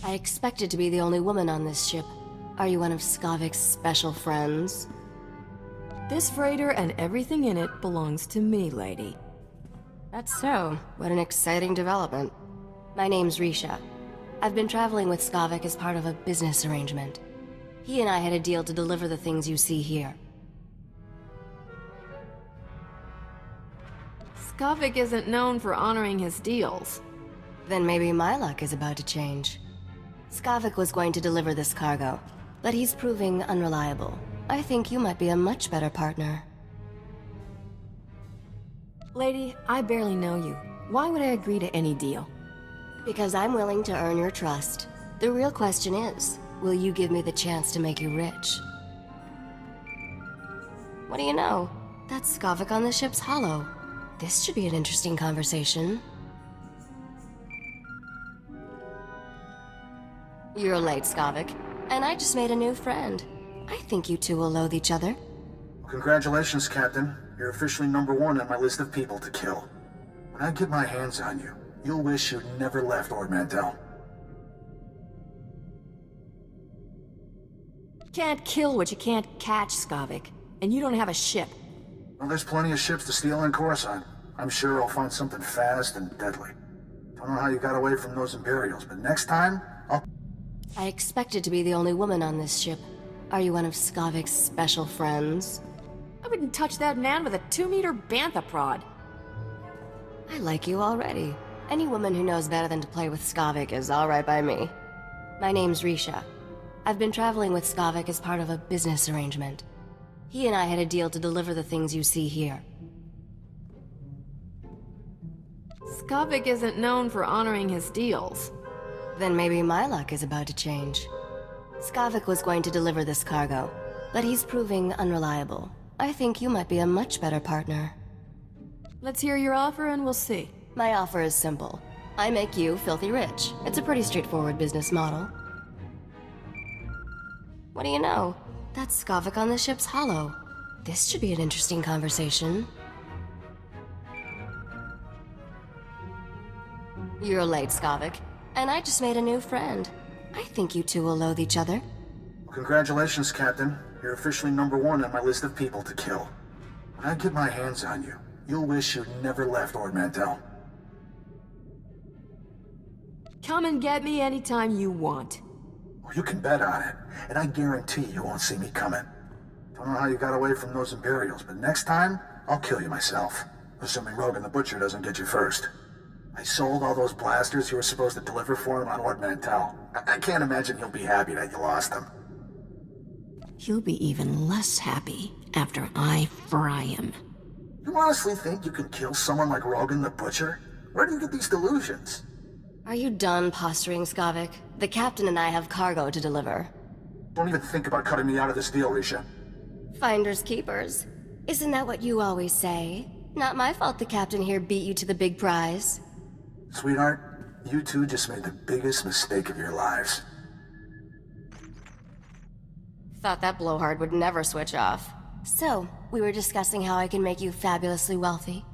I expected to be the only woman on this ship. Are you one of Skavik's special friends? This freighter and everything in it belongs to me, lady. That's so. What an exciting development. My name's Risha. I've been traveling with Skavik as part of a business arrangement. He and I had a deal to deliver the things you see here. Skavik isn't known for honoring his deals. Then maybe my luck is about to change. Skavik was going to deliver this cargo, but he's proving unreliable. I think you might be a much better partner. Lady, I barely know you. Why would I agree to any deal? Because I'm willing to earn your trust. The real question is, will you give me the chance to make you rich? What do you know? That's Skavik on the ship's hollow. This should be an interesting conversation. You're late, Skavik. And I just made a new friend. I think you two will loathe each other. Congratulations, Captain. You're officially #1 on my list of people to kill. When I get my hands on you, you'll wish you'd never left Ord Mantell. Can't kill what you can't catch, Skavik. And you don't have a ship. Well, there's plenty of ships to steal in Coruscant. I'm sure I'll find something fast and deadly. Don't know how you got away from those Imperials, but next time, I expected to be the only woman on this ship. Are you one of Skavik's special friends? I wouldn't touch that man with a 2-meter bantha prod. I like you already. Any woman who knows better than to play with Skavik is alright by me. My name's Risha. I've been traveling with Skavik as part of a business arrangement. He and I had a deal to deliver the things you see here. Skavik isn't known for honoring his deals. Then maybe my luck is about to change. Skavik was going to deliver this cargo, but he's proving unreliable. I think you might be a much better partner. Let's hear your offer and we'll see. My offer is simple. I make you filthy rich. It's a pretty straightforward business model. What do you know? That's Skavik on the ship's hollow. This should be an interesting conversation. You're late, Skavik. And I just made a new friend. I think you two will loathe each other. congratulations, Captain. You're officially #1 on my list of people to kill. When I get my hands on you, you'll wish you'd never left Ord Mantell. Come and get me anytime you want. Well, you can bet on it, and I guarantee you won't see me coming. Don't know how you got away from those Imperials, but next time, I'll kill you myself. Assuming Rogan the Butcher doesn't get you first. I sold all those blasters you were supposed to deliver for him on Ord Mantell. I can't imagine he'll be happy that you lost them. He'll be even less happy after I fry him. You honestly think you can kill someone like Rogan the Butcher? Where do you get these delusions? Are you done posturing, Skavik? The captain and I have cargo to deliver. Don't even think about cutting me out of this deal, Risha. Finders keepers. Isn't that what you always say? Not my fault the captain here beat you to the big prize. Sweetheart, you two just made the biggest mistake of your lives. Thought that blowhard would never switch off. So, we were discussing how I can make you fabulously wealthy.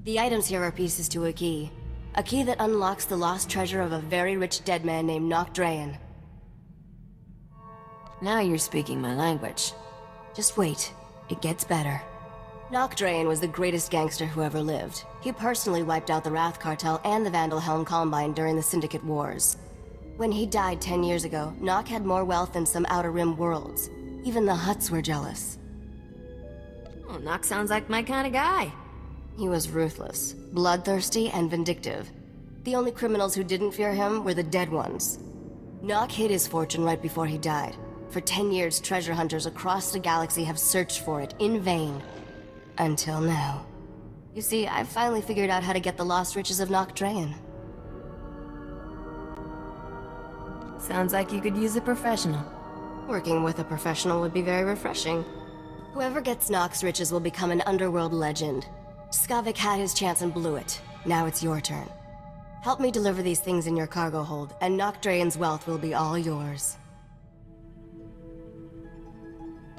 The items here are pieces to a key. A key that unlocks the lost treasure of a very rich dead man named Nocdrayan. Now you're speaking my language. Just wait. It gets better. Nocdrayan was the greatest gangster who ever lived. He personally wiped out the Wrath Cartel and the Vandalhelm Combine during the Syndicate Wars. When he died 10 years ago, Nock had more wealth than some Outer Rim worlds. Even the Hutts were jealous. Oh, Nock sounds like my kind of guy. He was ruthless, bloodthirsty, and vindictive. The only criminals who didn't fear him were the dead ones. Nock hid his fortune right before he died. For 10 years, treasure hunters across the galaxy have searched for it in vain. Until now. You see, I've finally figured out how to get the lost riches of Nocdrayan. Sounds like you could use a professional. Working with a professional would be very refreshing. Whoever gets Nock's riches will become an underworld legend. Skavik had his chance and blew it. Now it's your turn. Help me deliver these things in your cargo hold, and Nocdrayan's wealth will be all yours.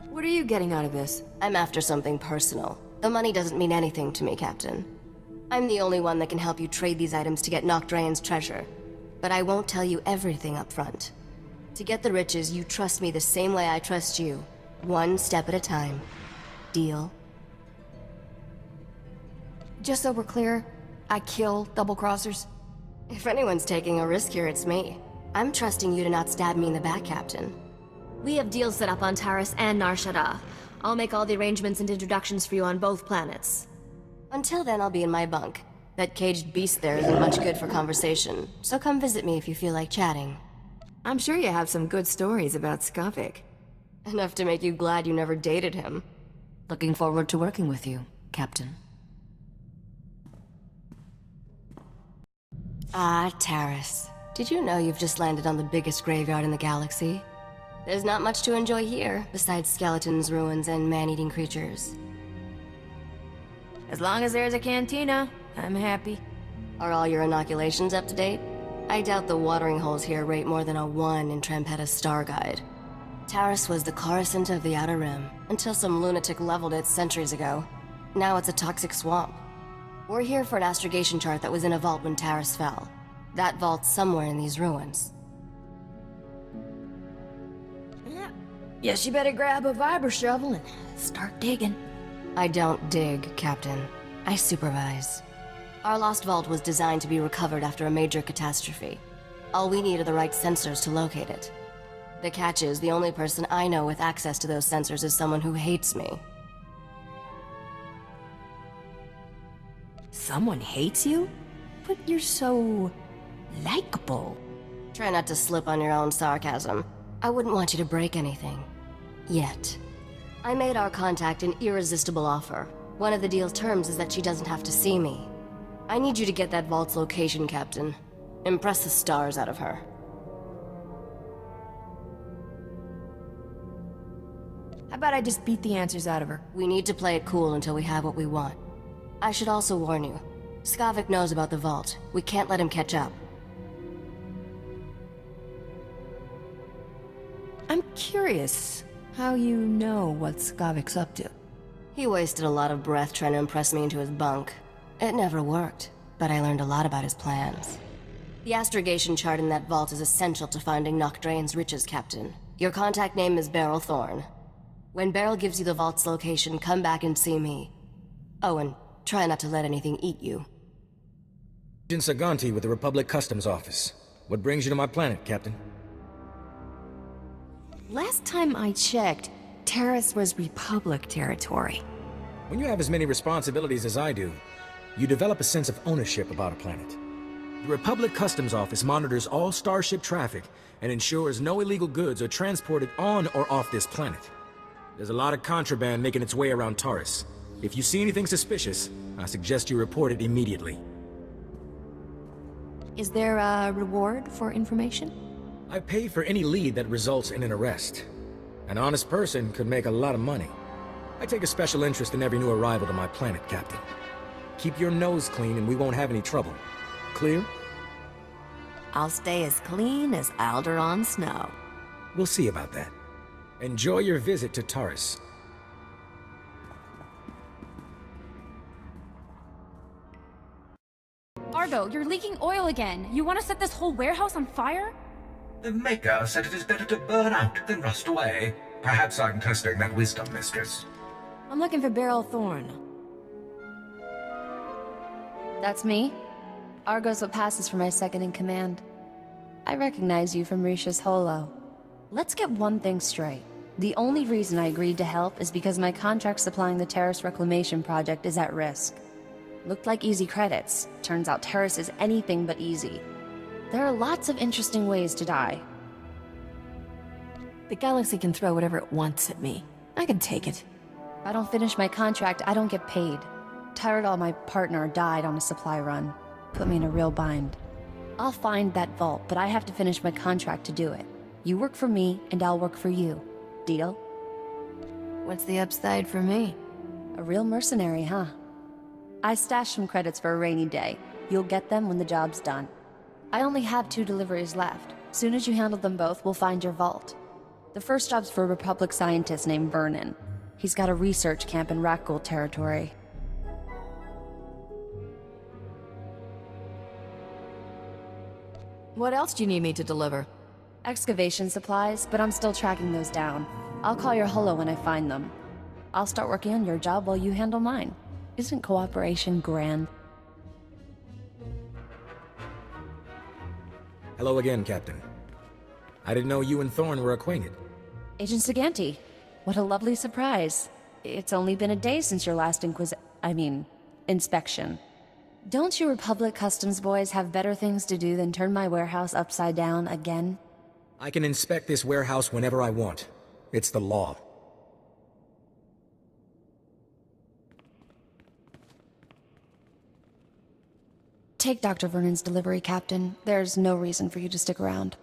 What are you getting out of this? I'm after something personal. The money doesn't mean anything to me, Captain. I'm the only one that can help you trade these items to get Nocdrayan's treasure. but I won't tell you everything up front. To get the riches, you trust me the same way I trust you. One step at a time. Deal? Just so we're clear, I kill double-crossers? If anyone's taking a risk here, it's me. I'm trusting you to not stab me in the back, Captain. We have deals set up on Taris and Nar Shaddaa. I'll make all the arrangements and introductions for you on both planets. Until then, I'll be in my bunk. That caged beast there isn't much good for conversation, so come visit me if you feel like chatting. I'm sure you have some good stories about Skavik. Enough to make you glad you never dated him. Looking forward to working with you, Captain. Ah, Taris. Did you know you've just landed on the biggest graveyard in the galaxy? There's not much to enjoy here, besides skeletons, ruins, and man-eating creatures. As long as there's a cantina, I'm happy. Are all your inoculations up to date? I doubt the watering holes here rate more than a 1 in Trampetta's star guide. Taris was the Coruscant of the Outer Rim, until some lunatic leveled it centuries ago. Now it's a toxic swamp. We're here for an astrogation chart that was in a vault when Taris fell. That vault's somewhere in these ruins. Yeah. Guess you better grab a vibra shovel and start digging. I don't dig, Captain. I supervise. Our lost vault was designed to be recovered after a major catastrophe. All we need are the right sensors to locate it. The catch is, the only person I know with access to those sensors is someone who hates me. Someone hates you? But you're so... likable. Try not to slip on your own sarcasm. I wouldn't want you to break anything. Yet. I made our contact an irresistible offer. One of the deal's terms is that she doesn't have to see me. I need you to get that vault's location, Captain. Impress the stars out of her. How about I just beat the answers out of her? We need to play it cool until we have what we want. I should also warn you. Skavik knows about the vault. We can't let him catch up. I'm curious how you know what Skavik's up to. He wasted a lot of breath trying to impress me into his bunk. It never worked, but I learned a lot about his plans. The astrogation chart in that vault is essential to finding Nocdrane's riches, Captain. Your contact name is Beryl Thorne. When Beryl gives you the vault's location, come back and see me. Oh, and try not to let anything eat you. Agent Saganti with the Republic Customs Office. What brings you to my planet, Captain? Last time I checked, Taris was Republic territory. When you have as many responsibilities as I do, you develop a sense of ownership about a planet. The Republic Customs Office monitors all starship traffic and ensures no illegal goods are transported on or off this planet. There's a lot of contraband making its way around Taris. If you see anything suspicious, I suggest you report it immediately. Is there a reward for information? I pay for any lead that results in an arrest. An honest person could make a lot of money. I take a special interest in every new arrival to my planet, Captain. Keep your nose clean and we won't have any trouble. Clear? I'll stay as clean as Alderaan snow. We'll see about that. Enjoy your visit to Taris. Argo, you're leaking oil again. You want to set this whole warehouse on fire? The Maker said it is better to burn out than rust away. Perhaps I'm testing that wisdom, mistress. I'm looking for Beryl Thorne. That's me. Argo's what passes for my second-in-command. I recognize you from Risha's holo. Let's get one thing straight. The only reason I agreed to help is because my contract supplying the Taris Reclamation Project is at risk. Looked like easy credits. Turns out Taris is anything but easy. There are lots of interesting ways to die. The galaxy can throw whatever it wants at me. I can take it. If I don't finish my contract, I don't get paid. Tyrell, my partner, died on a supply run. Put me in a real bind. I'll find that vault, but I have to finish my contract to do it. You work for me, and I'll work for you. Deal? What's the upside for me? A real mercenary, huh? I stashed some credits for a rainy day. You'll get them when the job's done. I only have 2 deliveries left. Soon as you handle them both, we'll find your vault. The first job's for a Republic scientist named Vernon. He's got a research camp in Rakghoul territory. What else do you need me to deliver? Excavation supplies, but I'm still tracking those down. I'll call your holo when I find them. I'll start working on your job while you handle mine. Isn't cooperation grand? Hello again, Captain. I didn't know you and Thorn were acquainted. Agent Saganti, what a lovely surprise. It's only been a day since your last inspection. Don't you Republic Customs boys have better things to do than turn my warehouse upside down again? I can inspect this warehouse whenever I want. It's the law. Take Dr. Vernon's delivery, Captain. There's no reason for you to stick around.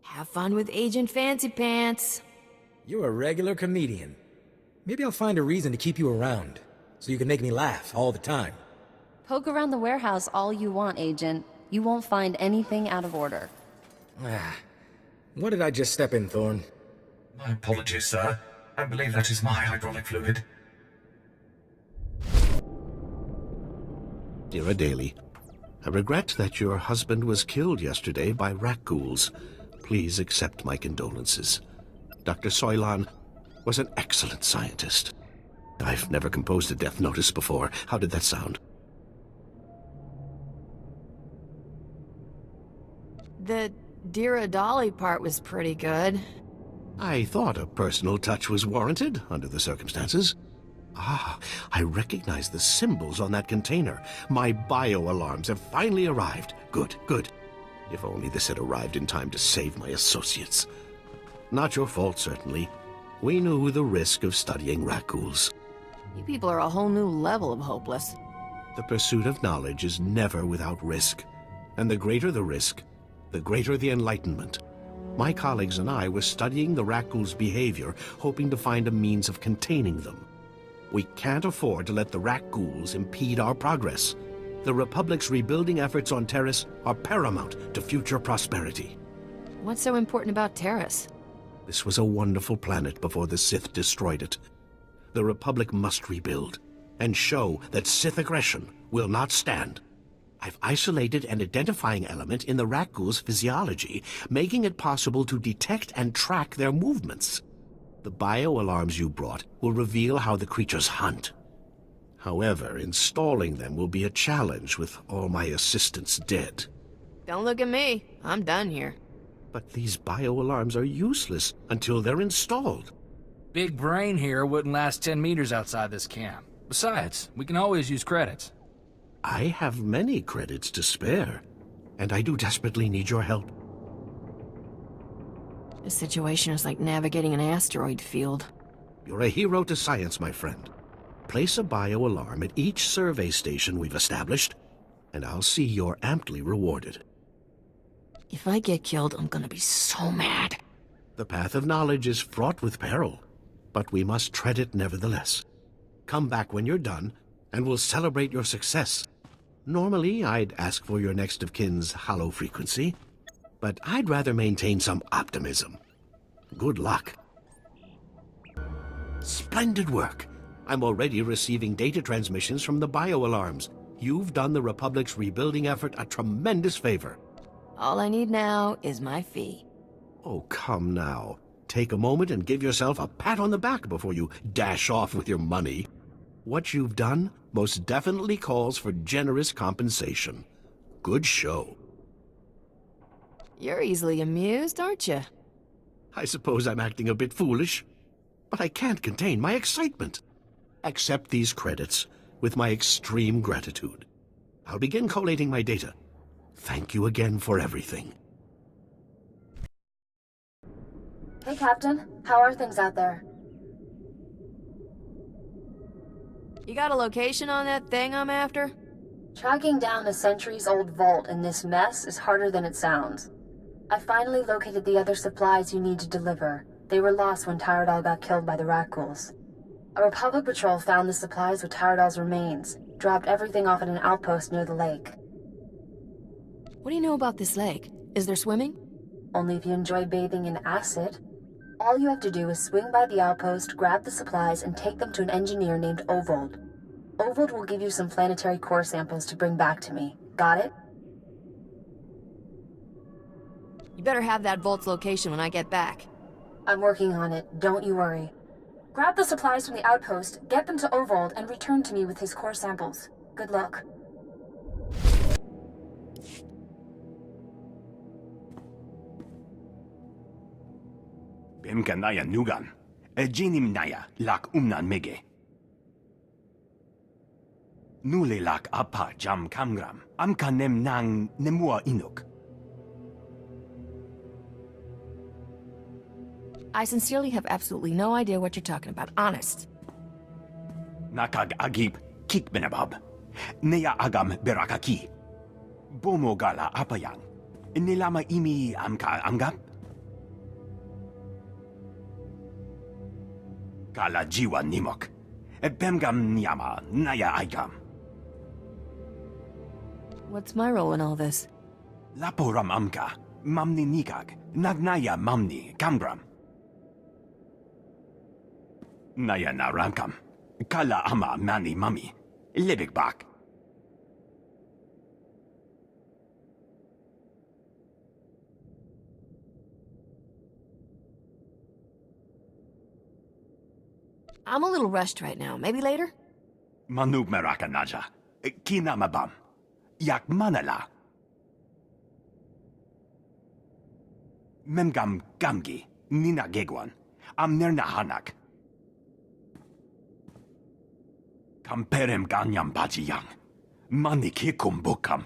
Have fun with Agent Fancy Pants. You're a regular comedian. Maybe I'll find a reason to keep you around, so you can make me laugh all the time. Poke around the warehouse all you want, Agent. You won't find anything out of order. What did I just step in, Thorn? My apologies, sir. I believe that is my hydraulic fluid. Dear Daly, I regret that your husband was killed yesterday by rat ghouls. Please accept my condolences. Dr. Soilan was an excellent scientist. I've never composed a death notice before. How did that sound? The Dear Dolly part was pretty good. I thought a personal touch was warranted under the circumstances. I recognize the symbols on that container. My bio-alarms have finally arrived. Good, good. If only this had arrived in time to save my associates. Not your fault, certainly. We knew the risk of studying rat ghouls. You people are a whole new level of hopeless. The pursuit of knowledge is never without risk. And the greater the risk, the greater the enlightenment. My colleagues and I were studying the rat ghouls' behavior, hoping to find a means of containing them. We can't afford to let the rat ghouls impede our progress. The Republic's rebuilding efforts on Taris are paramount to future prosperity. What's so important about Taris? This was a wonderful planet before the Sith destroyed it. The Republic must rebuild, and show that Sith aggression will not stand. I've isolated an identifying element in the rat ghouls' physiology, making it possible to detect and track their movements. The bio-alarms you brought will reveal how the creatures hunt. However, installing them will be a challenge with all my assistants dead. Don't look at me. I'm done here. But these bio-alarms are useless until they're installed. Big Brain here wouldn't last 10 meters outside this camp. Besides, we can always use credits. I have many credits to spare, and I do desperately need your help. This situation is like navigating an asteroid field. You're a hero to science, my friend. Place a bio-alarm at each survey station we've established, and I'll see you're amply rewarded. If I get killed, I'm gonna be so mad. The path of knowledge is fraught with peril, but we must tread it nevertheless. Come back when you're done, and we'll celebrate your success. Normally, I'd ask for your next of kin's hollow frequency, but I'd rather maintain some optimism. Good luck. Splendid work. I'm already receiving data transmissions from the bio-alarms. You've done the Republic's rebuilding effort a tremendous favor. All I need now is my fee. Oh, come now. Take a moment and give yourself a pat on the back before you dash off with your money. What you've done most definitely calls for generous compensation. Good show. You're easily amused, aren't you? I suppose I'm acting a bit foolish, but I can't contain my excitement. Accept these credits with my extreme gratitude. I'll begin collating my data. Thank you again for everything. Hey, Captain. How are things out there? You got a location on that thing I'm after? Tracking down a centuries-old vault in this mess is harder than it sounds. I finally located the other supplies you need to deliver. They were lost when Tyradol got killed by the rat ghouls. A Republic patrol found the supplies with Tyradol's remains, dropped everything off at an outpost near the lake. What do you know about this lake? Is there swimming? Only if you enjoy bathing in acid. All you have to do is swing by the outpost, grab the supplies, and take them to an engineer named Ovold. Ovold will give you some planetary core samples to bring back to me. Got it? You better have that vault's location when I get back. I'm working on it, don't you worry. Grab the supplies from the outpost, get them to Ovold, and return to me with his core samples. Good luck. Bimka naya nugan. Ejinim naya lak umnan mege. Nule lak apa jam kamgram. Amka nem nang nemua inuk. I sincerely have absolutely no idea what you're talking about, honest. Nakag agib kik benabab. Neya agam berakaki. Bomo gala apayang. Nilama imi amka anggap? Kala jiwa nimok. Bemgam nyama naya aigam. What's my role in all this? Laporam amka. Mamni nikag. Nagnaya mamni kamgram. Naya naramkam. Kala ama mani mami. Libik bak. I'm a little rushed right now. Maybe later? Manub meraka naja. Kinamabam. Yak manala. Memgam gamgi. Nina gegwan. Amnerna hanak. Kamperem ganyam bajiyang. Mani kikum bukam.